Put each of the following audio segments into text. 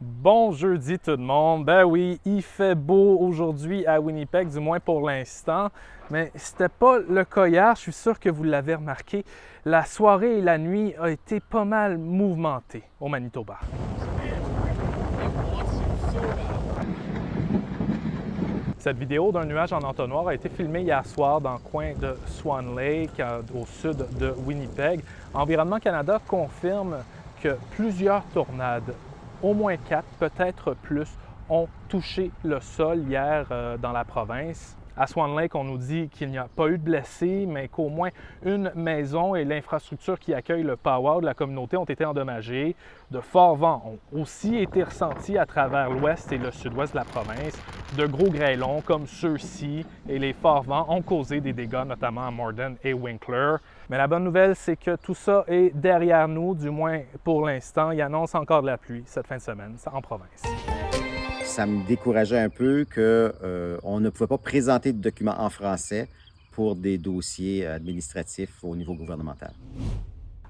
Bon jeudi tout le monde. Ben oui, il fait beau aujourd'hui à Winnipeg, du moins pour l'instant. Mais c'était pas le cas hier, je suis sûr que vous l'avez remarqué. La soirée et la nuit ont été pas mal mouvementées au Manitoba. Cette vidéo d'un nuage en entonnoir a été filmée hier soir dans le coin de Swan Lake, au sud de Winnipeg. Environnement Canada confirme que plusieurs tornades, au moins 4, peut-être plus, ont touché le sol hier dans la province. À Swan Lake, on nous dit qu'il n'y a pas eu de blessés, mais qu'au moins une maison et l'infrastructure qui accueille le powwow de la communauté ont été endommagées. De forts vents ont aussi été ressentis à travers l'ouest et le sud-ouest de la province. De gros grêlons comme ceux-ci et les forts vents ont causé des dégâts, notamment à Morden et Winkler. Mais la bonne nouvelle, c'est que tout ça est derrière nous, du moins pour l'instant. Il annonce encore de la pluie cette fin de semaine en province. Ça me décourageait un peu qu'on ne pouvait pas présenter de documents en français pour des dossiers administratifs au niveau gouvernemental.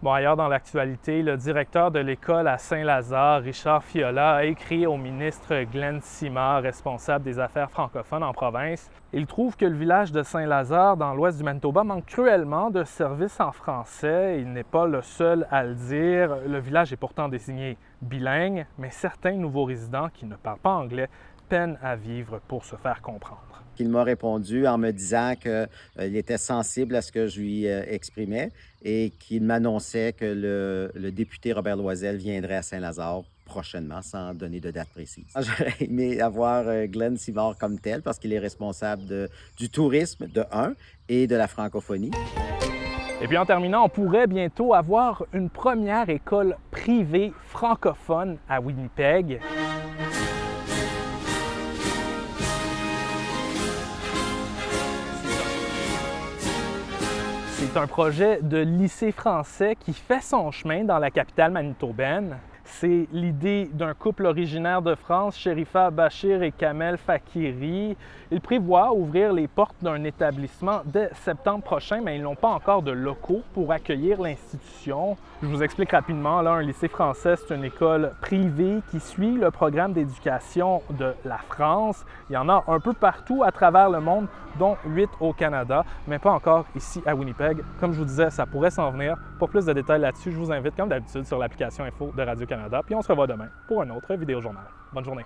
Bon, ailleurs dans l'actualité, le directeur de l'école à Saint-Lazare, Richard Fiola, a écrit au ministre Glenn Simard, responsable des affaires francophones en province. Il trouve que le village de Saint-Lazare, dans l'ouest du Manitoba, manque cruellement de services en français. Il n'est pas le seul à le dire. Le village est pourtant désigné bilingue, mais certains nouveaux résidents qui ne parlent pas anglais peinent à vivre pour se faire comprendre. Il m'a répondu en me disant qu'il était sensible à ce que je lui exprimais et qu'il m'annonçait que le député Robert Loisel viendrait à Saint-Lazare prochainement, sans donner de date précise. J'aurais aimé avoir Glenn Simard comme tel parce qu'il est responsable du tourisme, de un, et de la francophonie. Et puis en terminant, on pourrait bientôt avoir une première école privée francophone à Winnipeg. C'est un projet de lycée français qui fait son chemin dans la capitale manitobaine. C'est l'idée d'un couple originaire de France, Sherifa Bachir et Kamel Fakiri. Ils prévoient ouvrir les portes d'un établissement dès septembre prochain, mais ils n'ont pas encore de locaux pour accueillir l'institution. Je vous explique rapidement, là, un lycée français, c'est une école privée qui suit le programme d'éducation de la France. Il y en a un peu partout à travers le monde, dont 8 au Canada, mais pas encore ici à Winnipeg. Comme je vous disais, ça pourrait s'en venir. Pour plus de détails là-dessus, je vous invite, comme d'habitude, sur l'application Info de Radio-Canada. Puis on se revoit demain pour un autre vidéo journal. Bonne journée!